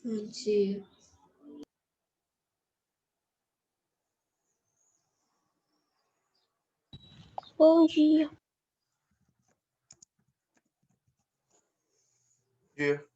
Bom dia. Bom dia. Dia.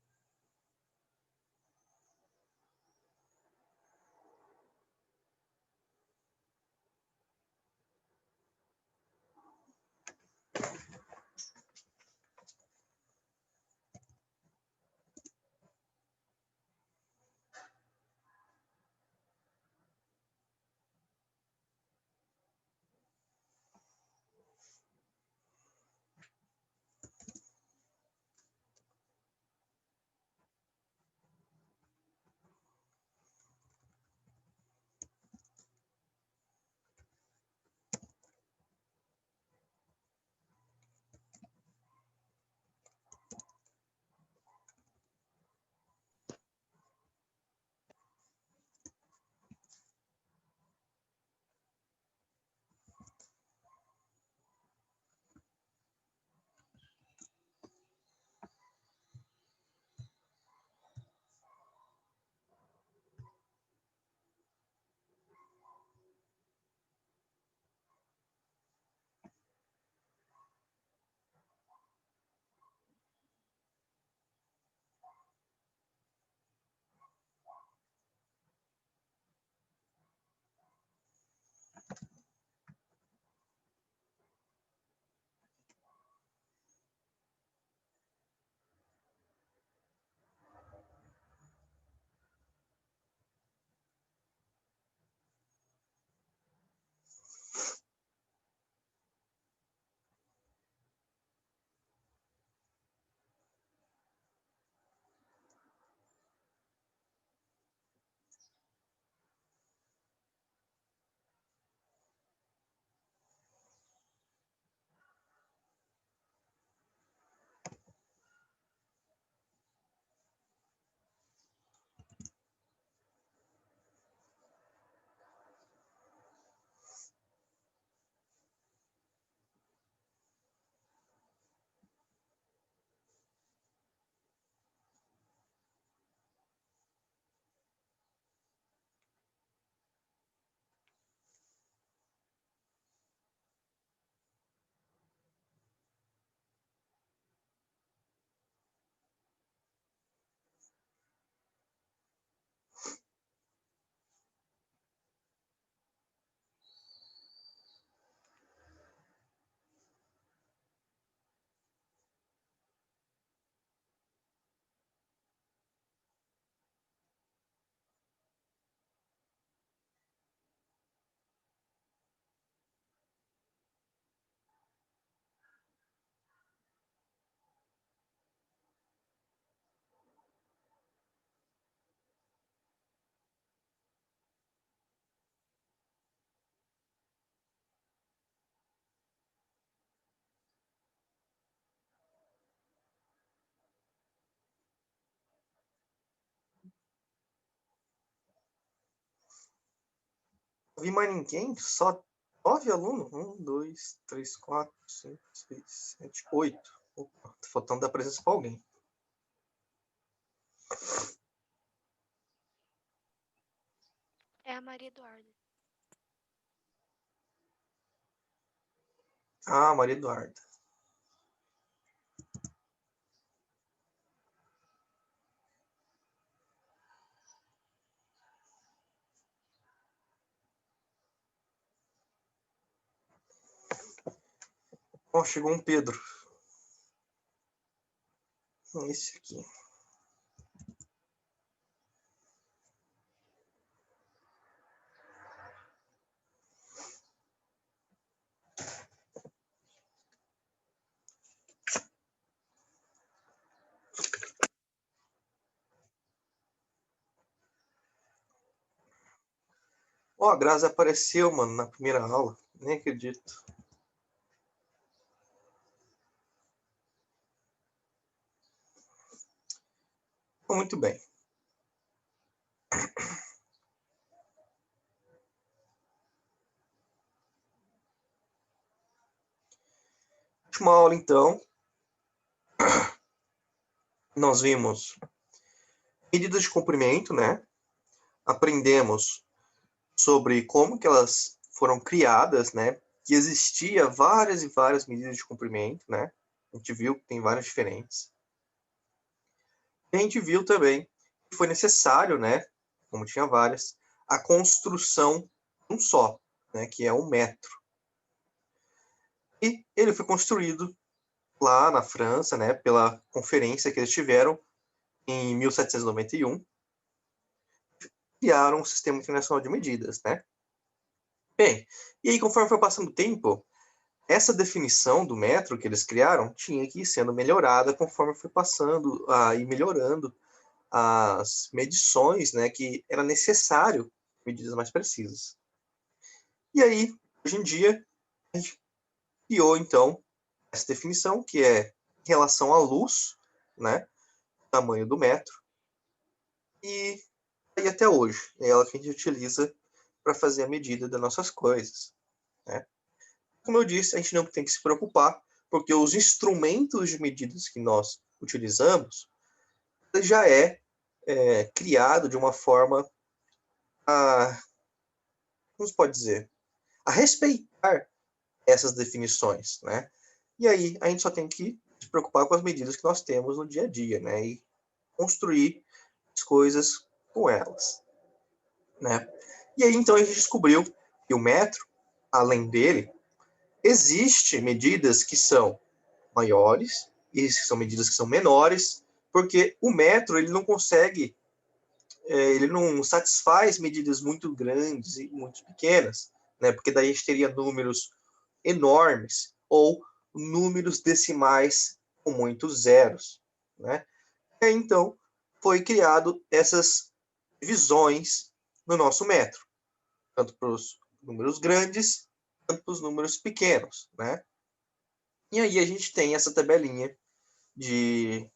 Não vi mais ninguém, só 9 alunos. 1, 2, 3, 4, 5, 6, 7, 8. Opa, tá faltando dar presença para alguém. É a Maria Eduarda. Ah, Maria Eduarda. Ó, chegou um Pedro. Esse aqui. Ó, a Grazi apareceu, mano, na primeira aula. Nem acredito. Muito bem. Última aula, então. Nós vimos medidas de comprimento, né? Aprendemos sobre como que elas foram criadas, né? Que existia várias e várias medidas de comprimento, né? A gente viu que tem várias diferentes. E a gente viu também que foi necessário, né? Como tinha várias, a construção de um só, né? Que é um metro. E ele foi construído lá na França, né? Pela conferência que eles tiveram em 1791. Criaram um sistema internacional de medidas, né? Bem, e aí conforme foi passando o tempo, essa definição do metro que eles criaram tinha que ir sendo melhorada conforme foi passando e melhorando as medições, né, que era necessário medidas mais precisas. E aí, hoje em dia, a gente criou, então, essa definição, que é em relação à luz, né, o tamanho do metro, e aí até hoje, é ela que a gente utiliza para fazer a medida das nossas coisas, né? Como eu disse, a gente não tem que se preocupar, porque os instrumentos de medidas que nós utilizamos já é criado de uma forma como se pode dizer, a respeitar essas definições, né? E aí a gente só tem que se preocupar com as medidas que nós temos no dia a dia, né? E construir as coisas com elas, né? E aí então a gente descobriu que o metro, além dele, existe medidas que são maiores e são medidas que são menores, porque o metro ele não consegue, ele não satisfaz medidas muito grandes e muito pequenas, né? Porque daí a gente teria números enormes ou números decimais com muitos zeros, né? E aí, então foi criado essas divisões no nosso metro, tanto para os números grandes quanto para os números pequenos, né? E aí a gente tem essa tabelinha de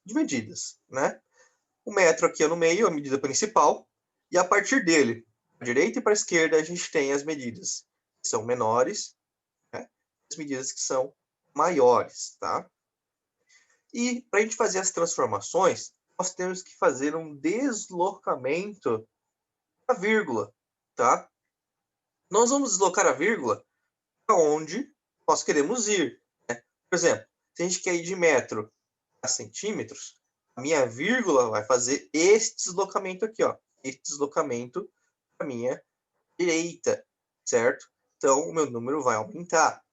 medidas, né? O metro aqui no meio, a medida principal, e a partir dele, para a direita e para a esquerda, a gente tem as medidas que são menores, né? As medidas que são maiores, tá? E para a gente fazer as transformações, nós temos que fazer um deslocamento da vírgula, tá? Nós vamos deslocar a vírgula para onde nós queremos ir, né? Por exemplo, se a gente quer ir de metro a centímetros, a minha vírgula vai fazer esse deslocamento aqui, ó. Esse deslocamento para a minha direita, certo? Então, o meu número vai aumentar.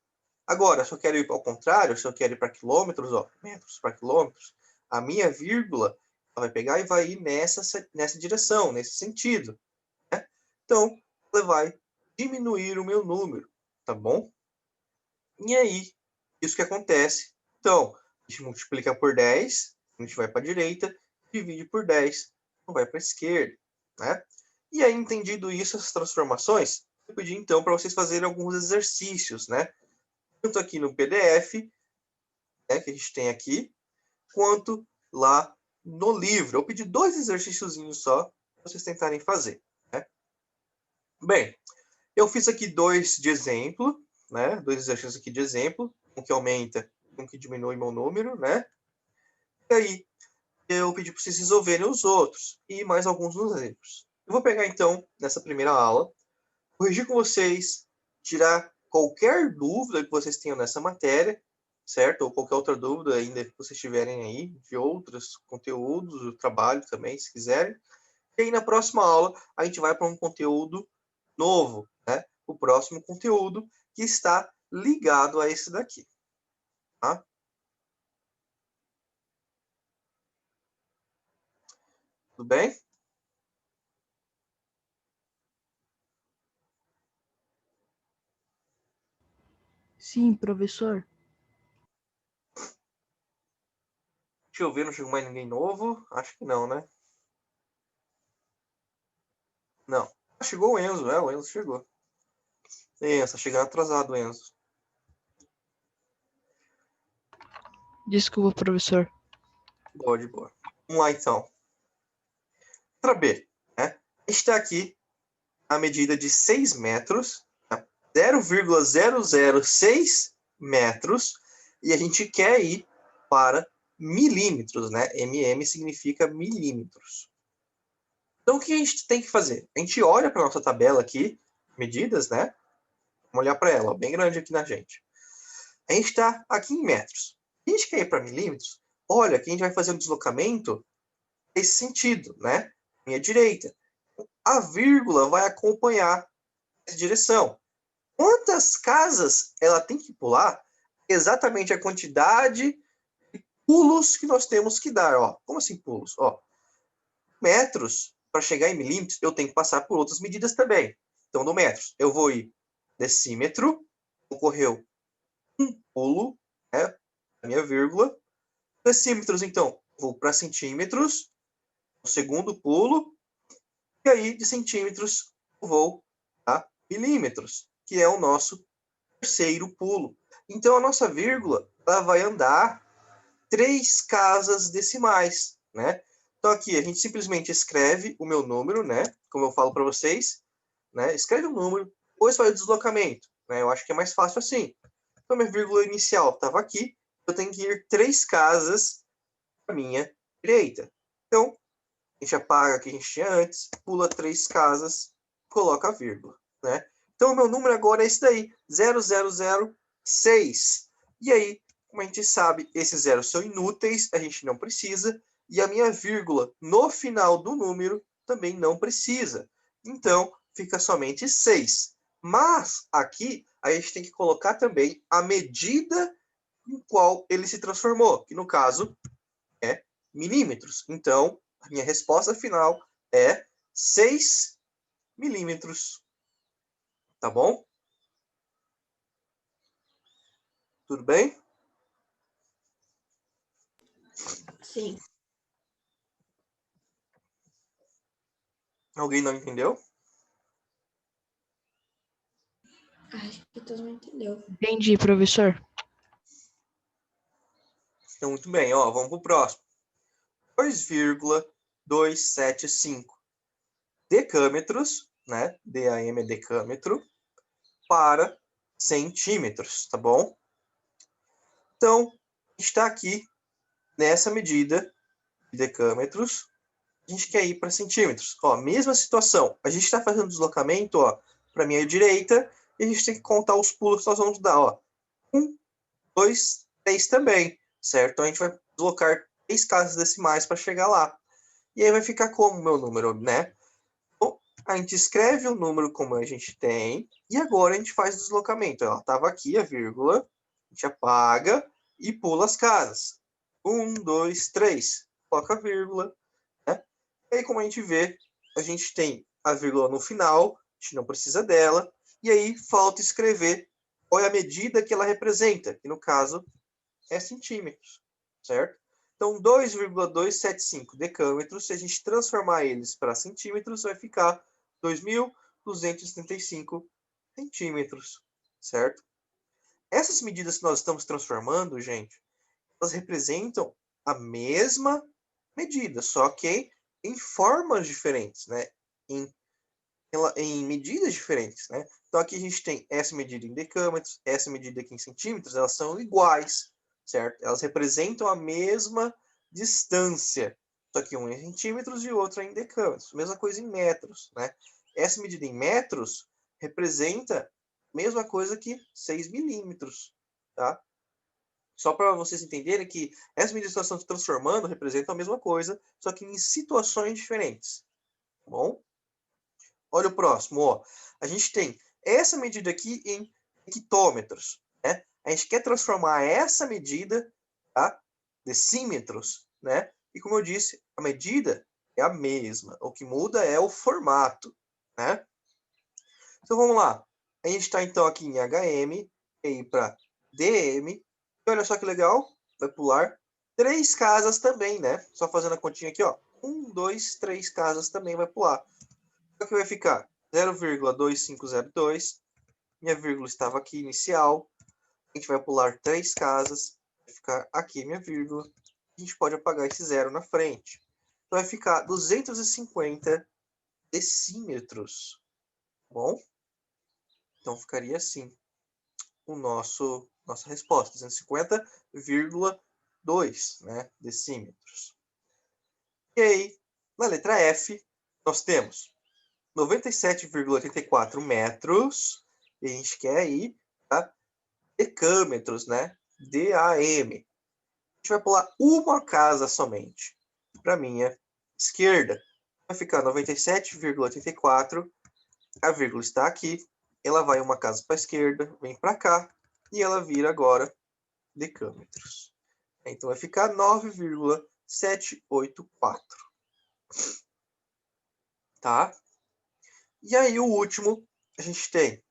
Agora, se eu quero ir ao contrário, se eu quero ir para quilômetros, ó, metros para quilômetros, a minha vírgula ela vai pegar e vai ir nessa direção, nesse sentido, né? Então, ela vai diminuir o meu número, tá bom? E aí, isso que acontece. Então, a gente multiplica por 10, a gente vai para a direita, divide por 10, vai para a esquerda, né? E aí, entendido isso, essas transformações, eu pedi então para vocês fazerem alguns exercícios, né? Tanto aqui no PDF, né, que a gente tem aqui, quanto lá no livro. Eu pedi 2 exercíciozinhos só para vocês tentarem fazer, né? Bem, eu fiz aqui 2 de exemplo, né? 2 exercícios aqui de exemplo, um que aumenta, um que diminui meu número, né? E aí, eu pedi para vocês resolverem os outros e mais alguns nos livros. Eu vou pegar então, nessa primeira aula, corrigir com vocês, tirar qualquer dúvida que vocês tenham nessa matéria, certo? Ou qualquer outra dúvida ainda que vocês tiverem aí, de outros conteúdos, do trabalho também, se quiserem. E aí, na próxima aula, a gente vai para um conteúdo novo, né? O próximo conteúdo que está ligado a esse daqui, tá? Tudo bem? Sim, professor. Deixa eu ver, não chegou mais ninguém novo? Acho que não, né? Não. Chegou o Enzo, o Enzo chegou. Enzo, tá chegando atrasado, Enzo. Desculpa, professor. Boa, de boa. Vamos lá, então. Letra B, né? A gente está aqui a medida de 6 metros, tá? 0,006 metros, e a gente quer ir para milímetros, né? mm significa milímetros. Então, o que a gente tem que fazer? A gente olha para a nossa tabela aqui, medidas, né? Vamos olhar para ela, ó, bem grande aqui na gente. A gente está aqui em metros. Se a gente quer ir para milímetros, olha que a gente vai fazer um deslocamento nesse sentido, né? Minha direita. A vírgula vai acompanhar essa direção. Quantas casas ela tem que pular? Exatamente a quantidade de pulos que nós temos que dar. Ó. Como assim pulos? Ó, metros, para chegar em milímetros, eu tenho que passar por outras medidas também. Então, no metros, eu vou ir decímetro, ocorreu um pulo, né, a minha vírgula. Decímetros, então, vou para centímetros, o segundo pulo, e aí de centímetros eu vou a milímetros, que é o nosso terceiro pulo. Então, a nossa vírgula ela vai andar 3 casas decimais, né? Então, aqui a gente simplesmente escreve o meu número, né? Como eu falo para vocês, né? Escreve o número, depois faz o deslocamento, né? Eu acho que é mais fácil assim. Então, minha vírgula inicial estava aqui, eu tenho que ir 3 casas para minha direita. Então, a gente apaga o que a gente tinha antes, pula 3 casas, coloca a vírgula, né? Então, o meu número agora é esse daí, 0006. E aí, como a gente sabe, esses zeros são inúteis, a gente não precisa, e a minha vírgula no final do número também não precisa. Então, fica somente 6. Mas, aqui, a gente tem que colocar também a medida em qual ele se transformou, que no caso é milímetros. Então, a minha resposta final é 6 milímetros. Tá bom? Tudo bem? Sim. Alguém não entendeu? Acho que todo mundo entendeu. Entendi, professor. Então, muito bem. Ó, vamos para o próximo. 2,275 decâmetros, né? DAM é decâmetro, para centímetros, tá bom? Então, a gente está aqui nessa medida de decâmetros. A gente quer ir para centímetros. Ó, mesma situação. A gente está fazendo deslocamento, ó, para a minha direita, e a gente tem que contar os pulos que nós vamos dar, ó. 1, 2, 3 também, certo? Então a gente vai deslocar 3 casas decimais para chegar lá. E aí vai ficar como o meu número, né? Então, a gente escreve o número como a gente tem, e agora a gente faz o deslocamento. Ela estava aqui, a vírgula, a gente apaga e pula as casas. 1, 2, 3. Coloca a vírgula, né? E aí, como a gente vê, a gente tem a vírgula no final, a gente não precisa dela, e aí falta escrever qual é a medida que ela representa, que no caso é centímetros, certo? Então, 2,275 decâmetros, se a gente transformar eles para centímetros, vai ficar 2.275 centímetros, certo? Essas medidas que nós estamos transformando, gente, elas representam a mesma medida, só que em formas diferentes, né? Em medidas diferentes, né? Então, aqui a gente tem essa medida em decâmetros, essa medida aqui em centímetros, elas são iguais, certo? Elas representam a mesma distância. Só que um é em centímetros e o outro é em decâmetros. Mesma coisa em metros, né? Essa medida em metros representa a mesma coisa que 6 milímetros, tá? Só para vocês entenderem que essas medidas que nós estamos transformando representam a mesma coisa, só que em situações diferentes, tá bom? Olha o próximo, ó. A gente tem essa medida aqui em hectômetros, né? A gente quer transformar essa medida a decímetros, né? E como eu disse, a medida é a mesma. O que muda é o formato, né? Então vamos lá. A gente está então aqui em HM, e ir para DM. E olha só que legal, vai pular 3 casas também, né? Só fazendo a continha aqui, ó. 1, 2, 3 casas também vai pular. O que vai ficar? 0,2502. Minha vírgula estava aqui inicial. A gente vai pular 3 casas. Vai ficar aqui minha vírgula. A gente pode apagar esse zero na frente. Então vai ficar 250 decímetros. Bom? Então ficaria assim nossa resposta. 250,2 2, né, decímetros. E aí, na letra F, nós temos 97,84 metros, e a gente quer ir para decâmetros, né? DAM. A gente vai pular uma casa somente. Para minha esquerda, vai ficar 97,84. A vírgula está aqui. Ela vai uma casa para a esquerda, vem para cá, e ela vira agora decâmetros. Então, vai ficar 9,784. Tá? E aí, o último, a gente tem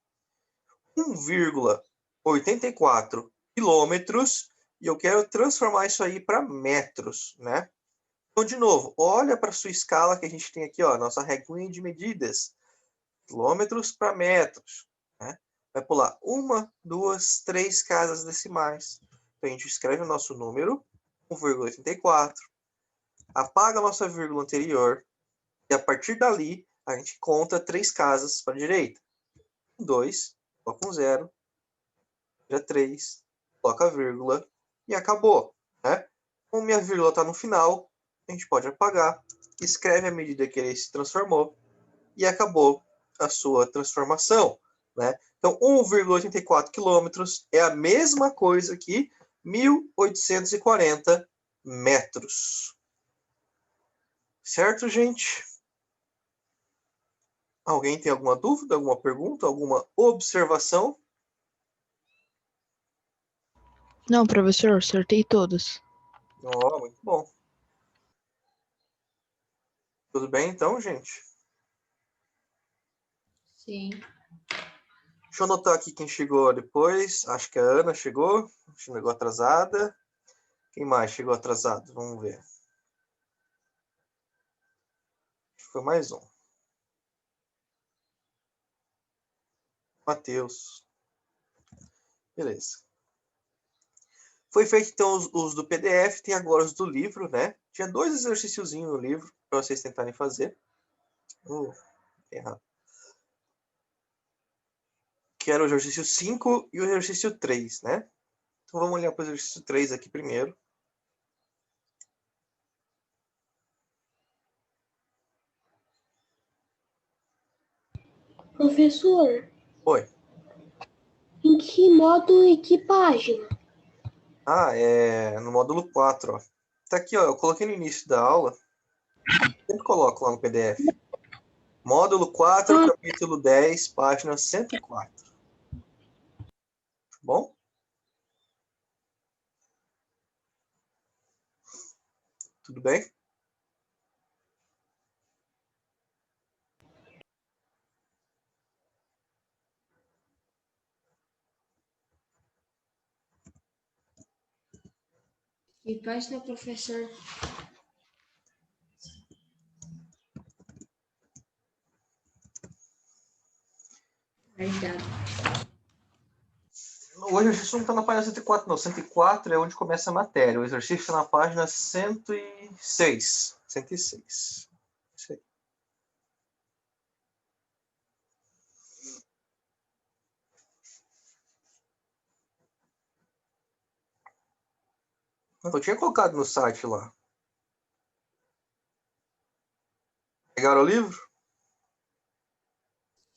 1,84 quilômetros, e eu quero transformar isso aí para metros, né? Então, de novo, olha para a sua escala que a gente tem aqui, ó, nossa reguinha de medidas. Quilômetros para metros, né? Vai pular 1, 2, 3 casas decimais. Então, a gente escreve o nosso número, 1,84, apaga a nossa vírgula anterior, e a partir dali, a gente conta 3 casas para a direita. 2, coloca um 0, vira 3, coloca a vírgula e acabou, né? Como minha vírgula está no final, a gente pode apagar, escreve a medida que ele se transformou e acabou a sua transformação, né? Então, 1,84 quilômetros é a mesma coisa que 1.840 metros. Certo, gente? Alguém tem alguma dúvida, alguma pergunta, alguma observação? Não, professor, acertei todas. Oh, muito bom. Tudo bem, então, gente? Sim. Deixa eu anotar aqui quem chegou depois. Acho que a Ana chegou. Chegou atrasada. Quem mais chegou atrasado? Vamos ver. Foi mais um. Matheus. Beleza. Foi feito, então, os do PDF. Tem agora os do livro, né? Tinha 2 exercíciozinhos no livro para vocês tentarem fazer. Errado. Que era o exercício 5 e o exercício 3, né? Então, vamos olhar para o exercício 3 aqui primeiro. Professor, Oi. em que módulo e que página? É no módulo 4, ó. Tá aqui, ó. Eu coloquei no início da aula. Sempre coloco lá no PDF. Módulo 4, capítulo 10, página 104. Tá bom? Tudo bem? Que página, professor? Verdade. O exercício não está na página 104, não. 104 é onde começa a matéria. O exercício está na página 106. 106. Isso aí. Eu tinha colocado no site lá. Pegaram o livro?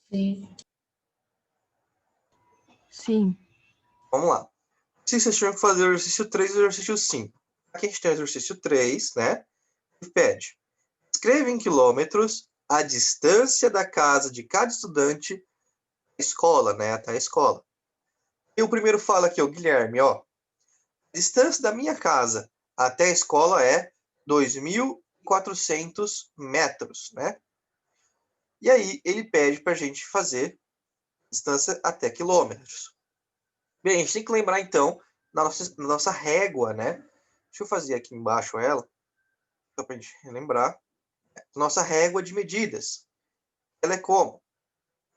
Sim. Sim. Vamos lá. Se vocês tinham que fazer o exercício 3 e o exercício 5. Aqui a gente tem o exercício 3, né? E pede. Escreva em quilômetros a distância da casa de cada estudante da escola, né? Até a escola. E o primeiro fala aqui, o Guilherme, ó. A distância da minha casa até a escola é 2.400 metros, né? E aí ele pede para a gente fazer distância até quilômetros. Bem, a gente tem que lembrar então na nossa régua, né? Deixa eu fazer aqui embaixo ela, só para a gente relembrar. Nossa régua de medidas. Ela é como?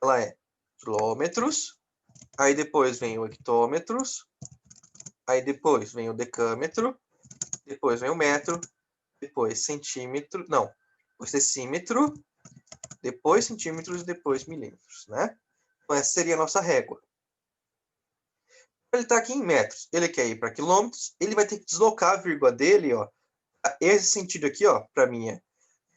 Ela é quilômetros, aí depois vem o hectômetros, aí depois vem o decâmetro, depois vem o metro, depois centímetro, não, o decímetro, depois centímetros e depois milímetros, né? Então essa seria a nossa régua. Ele está aqui em metros. Ele quer ir para quilômetros. Ele vai ter que deslocar a vírgula dele, ó, esse sentido aqui, ó, para minha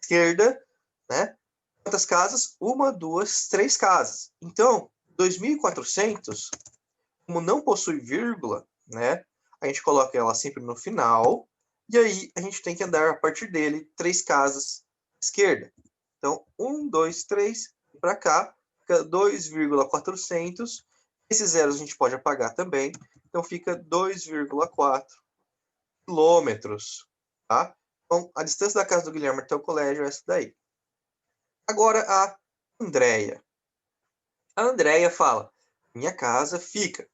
esquerda, né? Quantas casas? 1, 2, 3 casas. Então, 2.400, como não possui vírgula, né? A gente coloca ela sempre no final. E aí, a gente tem que andar a partir dele 3 casas à esquerda. Então, 1, 2, 3, para cá, fica 2,400. Esses zeros a gente pode apagar também. Então, fica 2,4 quilômetros, tá? Então, a distância da casa do Guilherme até o colégio é essa daí. Agora, a Andréia. A Andréia fala, minha casa fica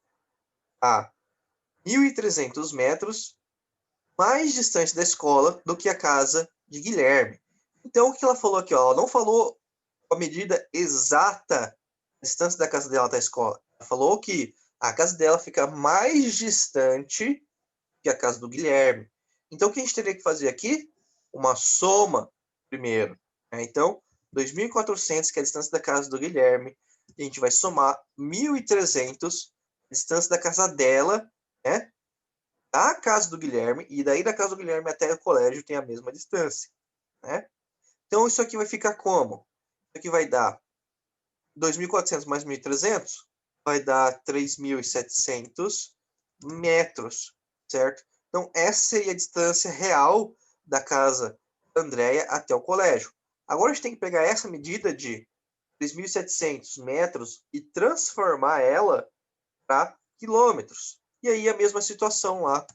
a 1.300 metros mais distante da escola do que a casa de Guilherme. Então, o que ela falou aqui? Ó, ela não falou a medida exata da distância da casa dela até a escola. Ela falou que a casa dela fica mais distante que a casa do Guilherme. Então, o que a gente teria que fazer aqui? Uma soma primeiro. Né? Então, 2.400, que é a distância da casa do Guilherme, a gente vai somar 1.300, a distância da casa dela, né? Da casa do Guilherme, e daí da casa do Guilherme até o colégio tem a mesma distância. Né? Então, isso aqui vai ficar como? Isso aqui vai dar 2.400 mais 1.300, vai dar 3.700 metros, certo? Então, essa seria a distância real da casa da Andréia até o colégio. Agora, a gente tem que pegar essa medida de 3.700 metros e transformar ela para quilômetros. E aí, a mesma situação lá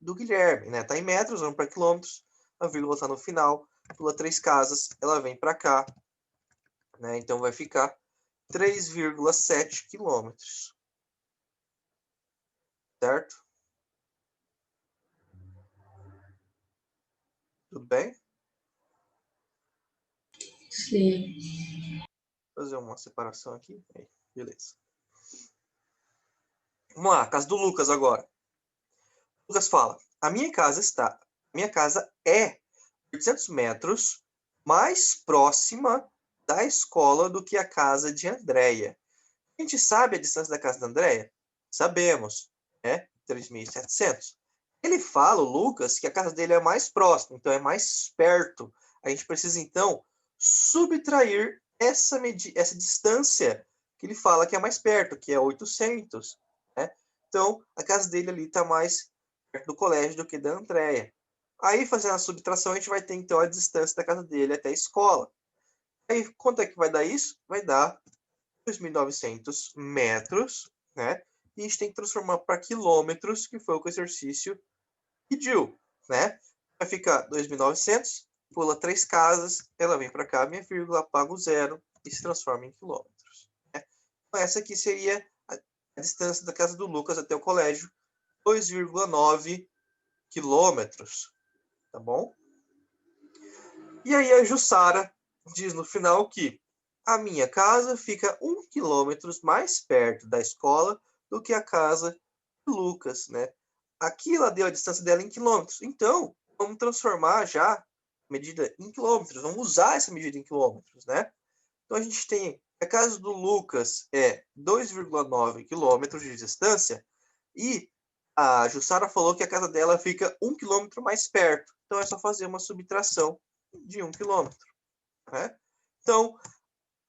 do Guilherme, né? Está em metros, vamos para quilômetros, a vírgula está no final, pula 3 casas, ela vem para cá, né? Então, vai ficar 3,7 quilômetros. Certo? Tudo bem? Sim. Vou fazer uma separação aqui. Aí, beleza. Vamos lá, casa do Lucas agora. O Lucas fala: a minha casa é 800 metros mais próxima da escola do que a casa de Andréia. A gente sabe a distância da casa da Andréia? Sabemos, né? 3.700. Ele fala, o Lucas, que a casa dele é mais próxima, então é mais perto. A gente precisa, então, subtrair essa distância que ele fala que é mais perto, que é 800. Né? Então, a casa dele ali está mais perto do colégio do que da Andréia. Aí, fazendo a subtração, a gente vai ter, então, a distância da casa dele até a escola. Aí, quanto é que vai dar isso? Vai dar 2.900 metros, né? E a gente tem que transformar para quilômetros, que foi o que o exercício pediu, né? Vai ficar 2.900, pula 3 casas, ela vem para cá, minha vírgula, apaga o zero e se transforma em quilômetros. Né? Então, essa aqui seria a distância da casa do Lucas até o colégio, 2,9 quilômetros, tá bom? E aí a Jussara diz no final que a minha casa fica 1 quilômetro mais perto da escola do que a casa de Lucas, né? Aqui ela deu a distância dela em quilômetros. Então, vamos transformar já a medida em quilômetros. Vamos usar essa medida em quilômetros, né? Então, a gente tem a casa do Lucas é 2,9 quilômetros de distância e a Jussara falou que a casa dela fica 1 quilômetro mais perto. Então, é só fazer uma subtração de 1 quilômetro. Né? Então,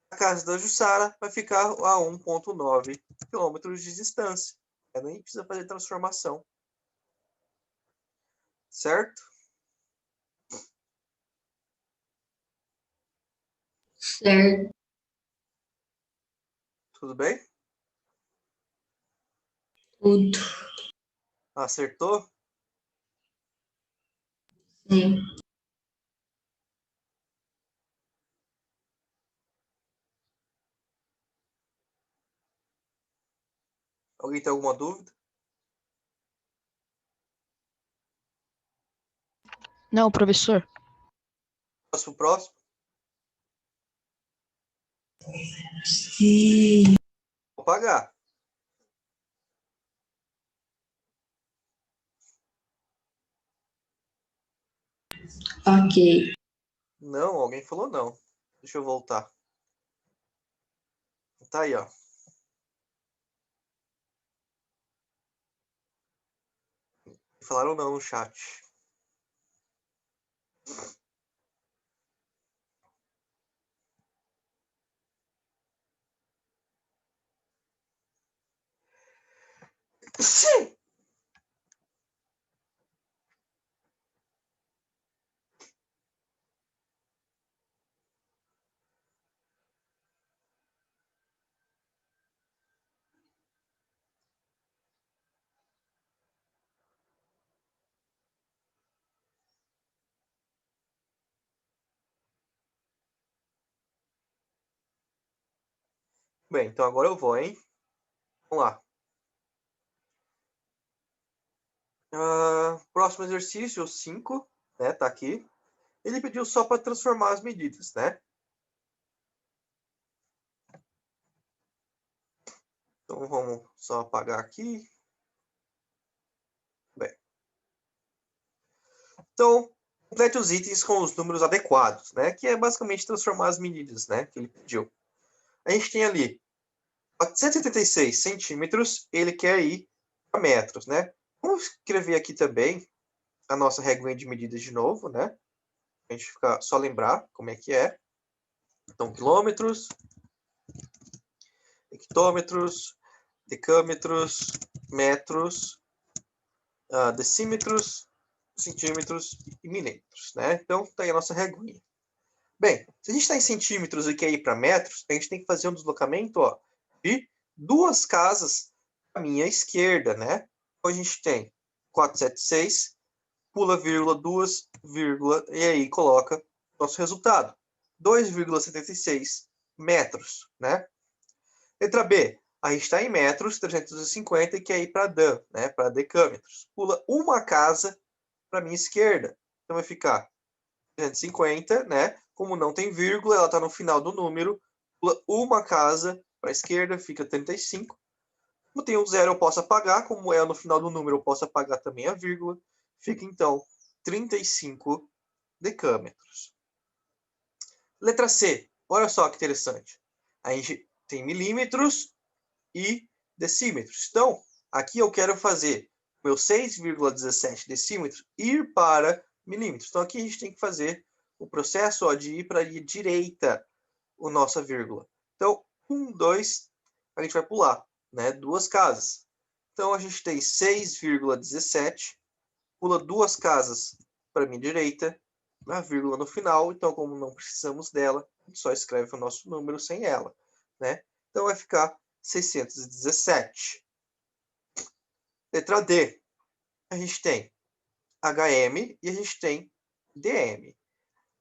a casa da Jussara vai ficar a 1,9 quilômetros de distância. Ela nem precisa fazer transformação. Certo? Certo. Tudo bem? Tudo. Acertou? Sim. Alguém tem alguma dúvida? Não, professor. Posso pro próximo? Sim. Vou pagar. Ok. Não, alguém falou não. Deixa eu voltar. Tá aí, ó. Falaram não no chat. Sim. Bem, então agora eu vou, hein? Vamos lá. Próximo exercício, 5, né? Tá aqui. Ele pediu só para transformar as medidas, né? Então vamos só apagar aqui. Bem. Então, complete os itens com os números adequados, né? Que é basicamente transformar as medidas, né? Que ele pediu. A gente tem ali 476 centímetros, ele quer ir para metros, né? Vamos escrever aqui também a nossa regra de medidas de novo, né? A gente fica só lembrar como é que é. Então, quilômetros, hectômetros, decâmetros, metros, decímetros, centímetros e milímetros, né? Então, tá aí a nossa reguinha. Bem, se a gente está em centímetros e quer ir para metros, a gente tem que fazer um deslocamento, ó, de 2 casas à minha esquerda, né? Então, a gente tem 476, pula vírgula, 2, vírgula, e aí coloca nosso resultado. 2,76 metros, né? Letra B. A gente está em metros, 350, e quer ir para Dan, né? Para decâmetros. Pula uma casa para a minha esquerda. Então vai ficar 350, né? Como não tem vírgula, ela está no final do número. Pula uma casa para a esquerda, fica 35. Como tem um zero, eu posso apagar. Como é no final do número, eu posso apagar também a vírgula. Fica, então, 35 decâmetros. Letra C. Olha só que interessante. A gente tem milímetros e decímetros. Então, aqui eu quero fazer meu 6,17 decímetros ir para milímetros. Então, aqui a gente tem que fazer o processo, ó, de ir para a direita a nossa vírgula. Então, 1, 2, a gente vai pular, né? 2 casas. Então, a gente tem 6,17, pula 2 casas para a minha direita, a vírgula no final. Então, como não precisamos dela, a gente só escreve o nosso número sem ela, né? Então, vai ficar 617. Letra D. A gente tem HM e a gente tem DM.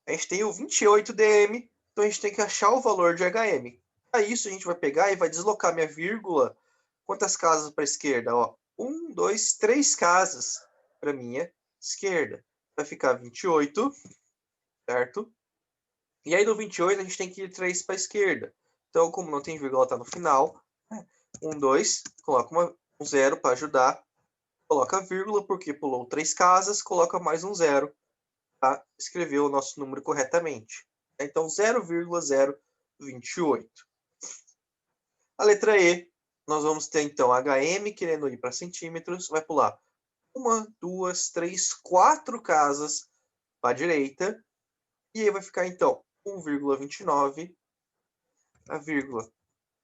A gente tem o 28 DM, então a gente tem que achar o valor de HM. Para isso, a gente vai pegar e vai deslocar minha vírgula. Quantas casas para a esquerda? Ó, 1, 2, 3 casas para minha esquerda. Vai ficar 28, certo? E aí, no 28, a gente tem que ir 3 para a esquerda. Então, como não tem vírgula, está no final. 1, 2, coloca um zero para ajudar. Coloca vírgula, porque pulou 3 casas, coloca mais um zero para escrever o nosso número corretamente. Então, 0,028. A letra E, nós vamos ter, então, HM querendo ir para centímetros, vai pular 1, 2, 3, 4 casas para a direita, e aí vai ficar, então, 1,29, a vírgula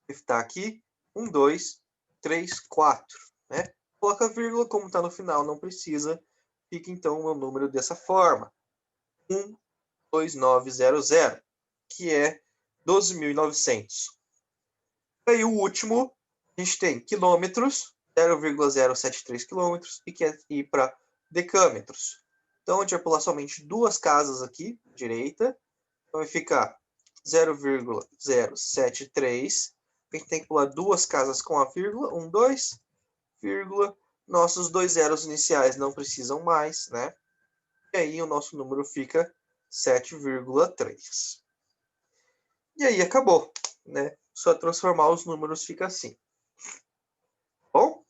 está aqui, 1, 2, 3, 4, né? Coloca a vírgula, como está no final, não precisa, fica, então, o meu número dessa forma. 12900, que é 12.900. Aí o último, a gente tem quilômetros, 0,073 quilômetros, e quer ir para decâmetros. Então, a gente vai pular somente 2 casas aqui, direita. Então, vai ficar 0,073. A gente tem que pular 2 casas com a vírgula, 1, 2, vírgula. Nossos 2 zeros iniciais não precisam mais, né? E aí o nosso número fica 7,3. E aí acabou, né? Só transformar os números fica assim. Bom?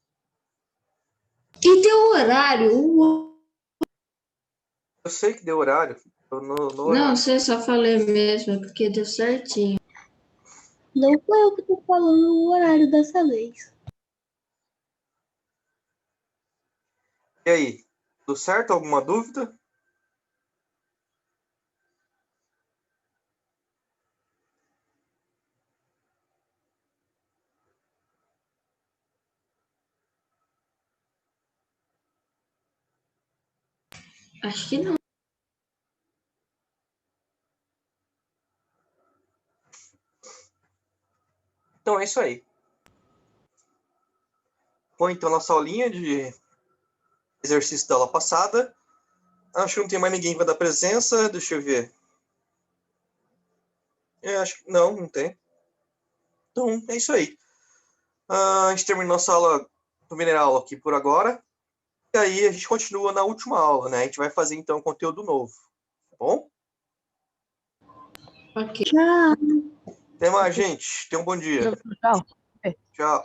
E deu horário? Eu sei que deu horário. No Não, horário. você só falei mesmo, porque deu certinho. Não foi eu que tô falando o horário dessa vez. E aí? Tudo certo? Alguma dúvida? Acho que não. Então é isso aí. Bom, então nossa aulinha de exercício da aula passada. Acho que não tem mais ninguém que vai dar presença. Deixa eu ver. Acho que não tem. Então é isso aí. A gente termina nossa aula, primeira aula aqui por agora. E aí a gente continua na última aula, né? A gente vai fazer então conteúdo novo. Tá bom? Ok. Tchau. Até mais, gente. Tenham um bom dia. Tchau. Tchau.